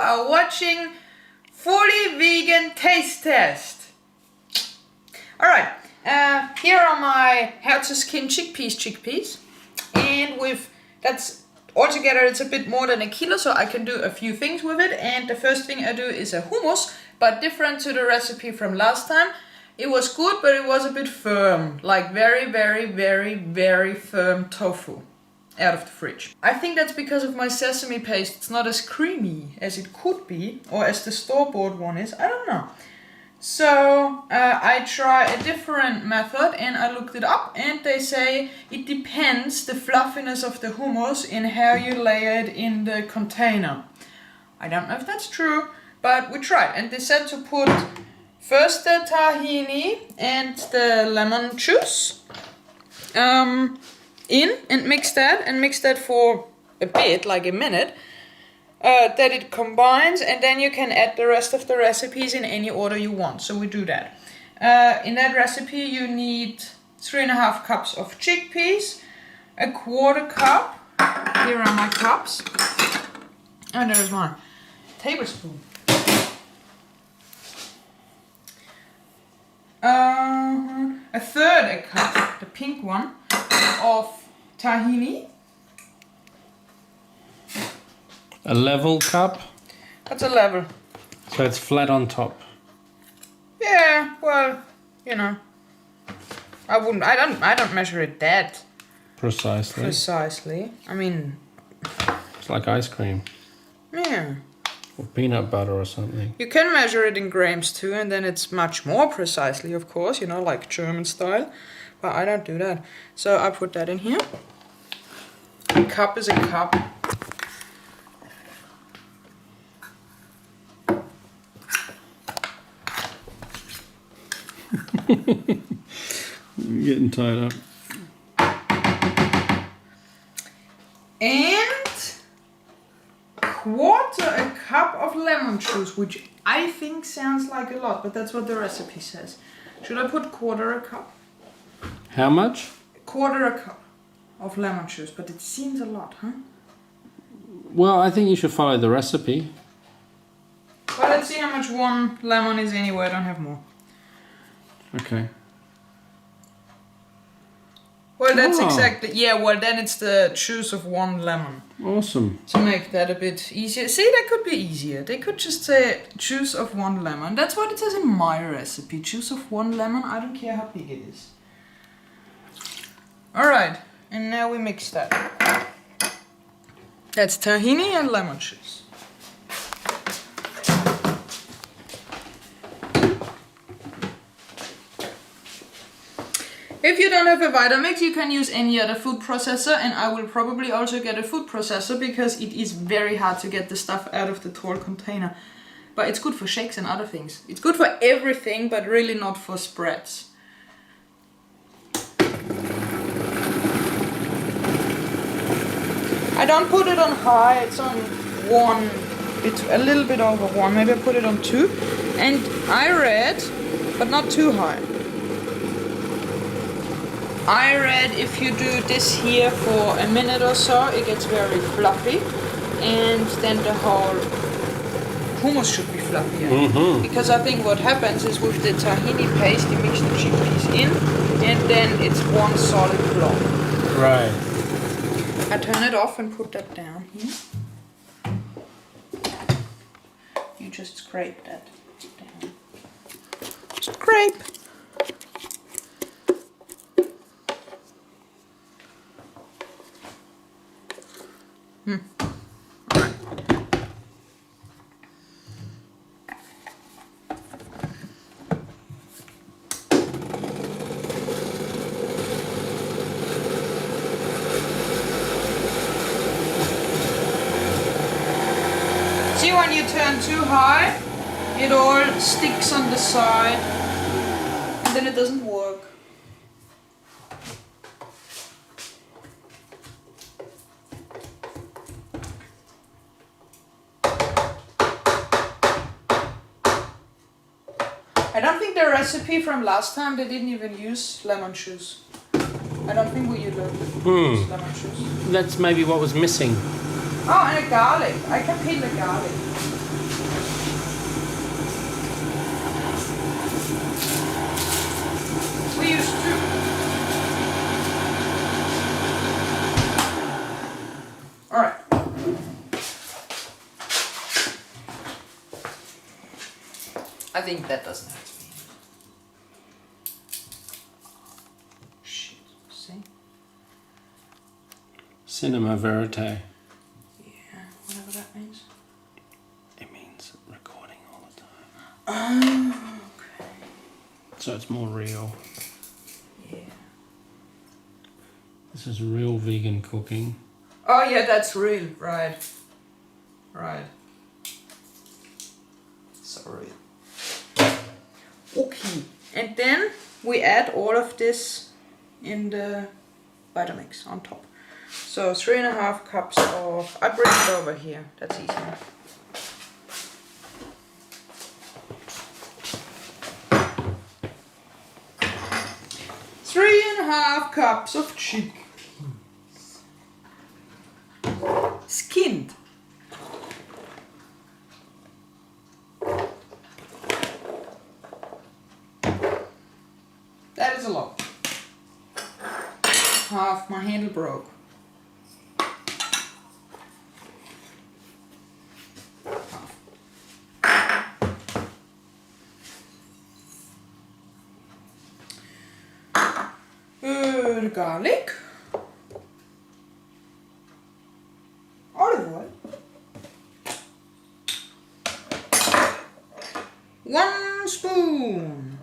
are watching Fully Vegan Taste Test. Alright, here are my how to skin chickpeas. And that's altogether it's a bit more than a kilo, so I can do a few things with it. And the first thing I do is a hummus, but different to the recipe from last time. It was good, but it was a bit firm, like very firm tofu out of the fridge. I think that's because of my sesame paste. It's not as creamy as it could be, or as the store-bought one is. I don't know. So I try a different method and I looked it up, and they say it depends the fluffiness of the hummus in how you lay it in the container. I don't know if that's true, but we tried, and they said to put first the tahini and the lemon juice in and mix that for a bit, like a minute, that it combines, and then you can add the rest of the recipes in any order you want. So we do that. In that recipe you need 3.5 cups of chickpeas, a 1/4 cup, here are my cups, and there's my tablespoon. A 1/3 cup, the pink one, of tahini. A level cup? That's a level. So it's flat on top. Yeah, well, you know, I don't measure it that precisely. I mean, it's like ice cream. Yeah. Or peanut butter or something. You can measure it in grams too, and then it's much more precisely, of course, you know, like German style. But I don't do that. So I put that in here. A cup is a cup. I'm getting tied up. And 1/4 cup of lemon juice, which I think sounds like a lot, but that's what the recipe says. Should I put 1/4 cup? How much? 1/4 cup of lemon juice, but it seems a lot, huh? Well, I think you should follow the recipe. Well, let's see how much one lemon is anyway. I don't have more. Okay. Well, that's exactly, yeah, well then it's the juice of 1 lemon. Awesome. To make that a bit easier. See, that could be easier. They could just say juice of 1 lemon. That's what it says in my recipe. Juice of 1 lemon. I don't care how big it is. Alright, and now we mix that. That's tahini and lemon juice. If you don't have a Vitamix, you can use any other food processor, and I will probably also get a food processor because it is very hard to get the stuff out of the tall container. But it's good for shakes and other things. It's good for everything, but really not for spreads. I don't put it on high, it's on 1, it's a little bit over 1, maybe I put it on 2. And I read, but not too high. I read if you do this here for a minute or so, it gets very fluffy, and then the whole hummus should be fluffier. Mm-hmm. Because I think what happens is with the tahini paste, you mix the chickpeas in, and then it's one solid block. Right. I turn it off and put that down here. You just scrape that down. Scrape! Alright. See, when you turn too high, it all sticks on the side, and then it doesn't work. I don't think the recipe from last time, they didn't even use lemon juice. I don't think we use lemon juice. That's maybe what was missing. Oh, and a garlic. I can peel the garlic. We use 2. Alright. I think that doesn't have to be. Shit, see? Cinema verite. Yeah, whatever that means. It means recording all the time. Oh, okay. So it's more real. Yeah. This is real vegan cooking. Oh yeah, that's real, right. Right. So real. Okay, and then we add all of this in the Vitamix on top. So 3.5 cups of, I bring it over here, that's easy enough. Three and a half cups of chickpeas. Skinned. That is a lot. Half my handle broke. The garlic. Olive oil. 1 spoon.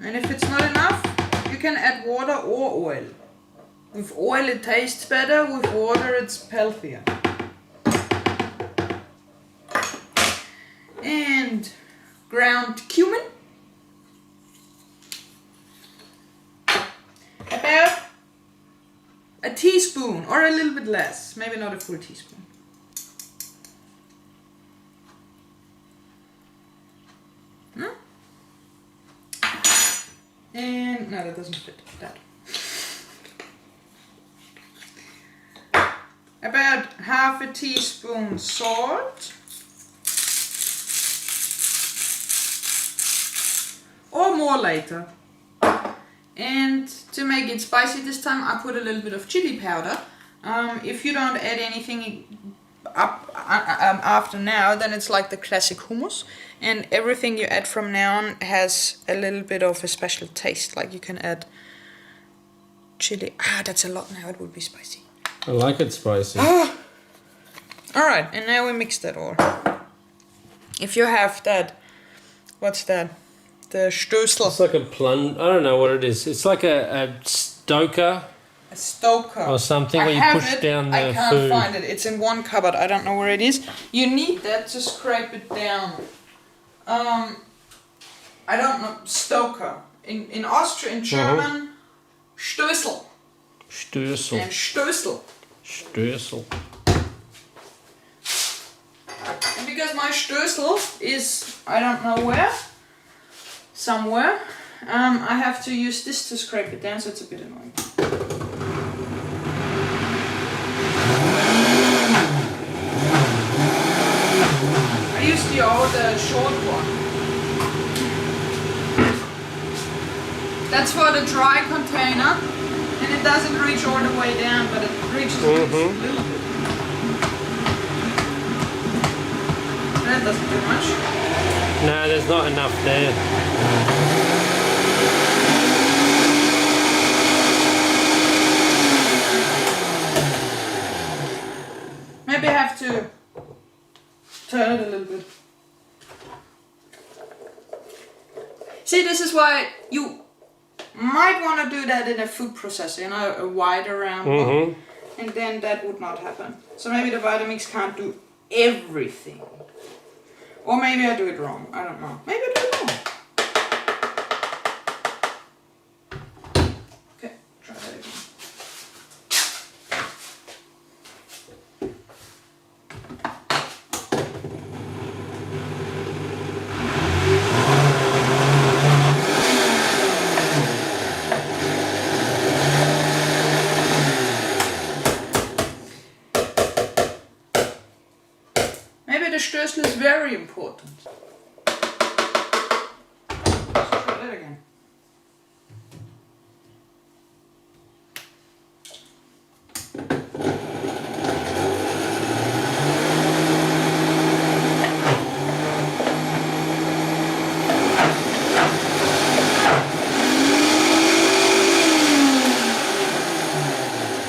And if it's not enough, you can add water or oil. With oil it tastes better, with water it's healthier. And ground cumin. About a teaspoon or a little bit less, maybe not a full teaspoon. And no, that doesn't fit that. About half a teaspoon salt. Or more later. And to make it spicy this time, I put a little bit of chili powder. If you don't add anything up after now, then it's like the classic hummus. And everything you add from now on has a little bit of a special taste. Like you can add chili. That's a lot now. It would be spicy. I like it spicy. Alright, and now we mix that all. If you have that, what's that? The stößel. It's like a plunge. I don't know what it is. It's like a stoker. A stoker. Or something where you push down the food. I can't find it. It's in one cupboard. I don't know where it is. You need that to scrape it down. I don't know. Stoker. In Austrian, in German, Stößel. Stößel. And Stößel. Stößel. And because my Stößel is, I don't know where, somewhere, I have to use this to scrape it down, so it's a bit annoying. I use the old short one. That's for the dry container, and it doesn't reach all the way down, but it reaches a little bit. That doesn't do much. No, there's not enough there. Maybe I have to turn it a little bit. See, this is why you might want to do that in a food processor, you know, a wider round one, and then that would not happen. So maybe the Vitamix can't do everything. Or maybe I do it wrong, I don't know. Maybe I do it wrong. Okay, try that again. Maybe the Stößel is very important. it again.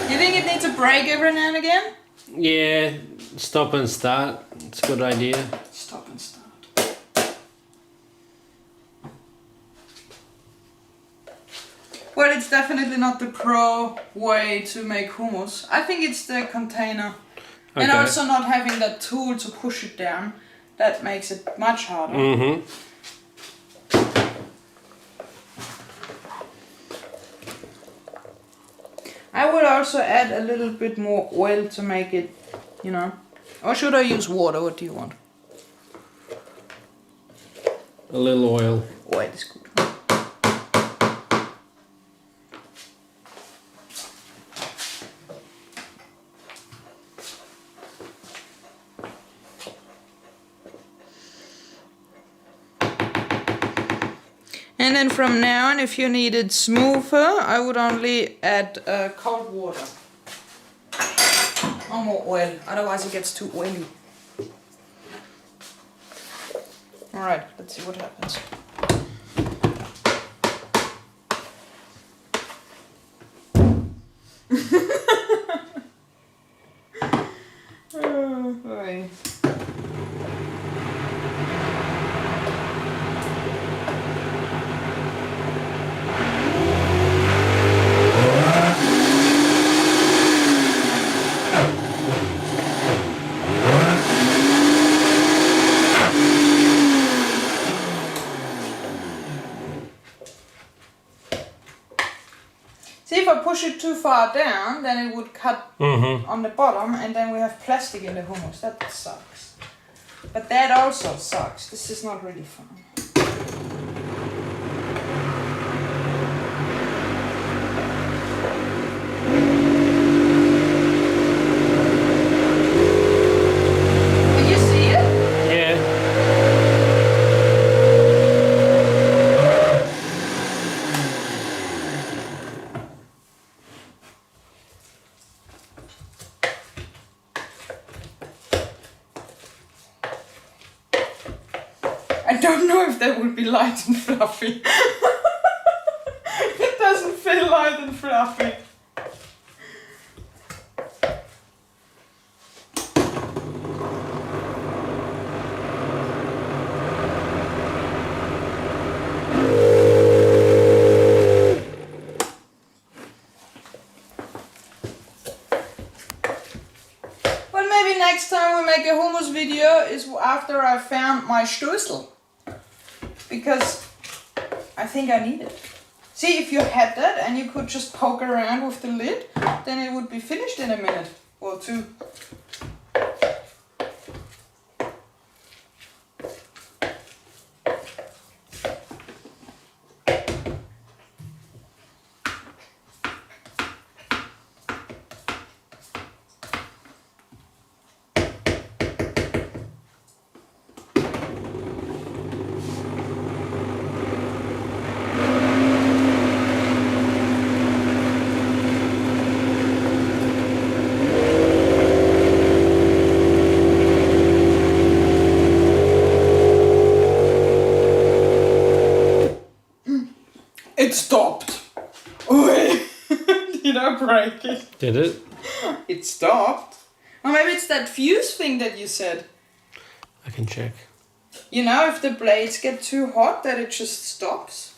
You think it needs a break every now and again? Yeah, stop and start. It's a good idea. Stop and start. Well, it's definitely not the pro way to make hummus. I think it's the container. Okay. And also not having that tool to push it down. That makes it much harder. Mm-hmm. I would also add a little bit more oil to make it, you know. Or should I use water? What do you want? A little oil. Oil is good. And then from now on, if you need it smoother, I would only add cold water. Or more oil, otherwise it gets too oily. Alright, let's see what happens. Oh, boy. See, if I push it too far down, then it would cut on the bottom, and then we have plastic in the hummus. That sucks. But that also sucks. This is not really fun. Can you see it? Yeah. I don't know if that would be light and fluffy. It doesn't feel light and fluffy. Well, maybe next time we make a hummus video is after I found my Stößel. Because I think I need it. See, if you had that and you could just poke around with the lid, then it would be finished in a minute or two. It stopped. Oi. Did I break it? Did it? It stopped. Or maybe it's that fuse thing that you said. I can check. You know, if the blades get too hot, that it just stops.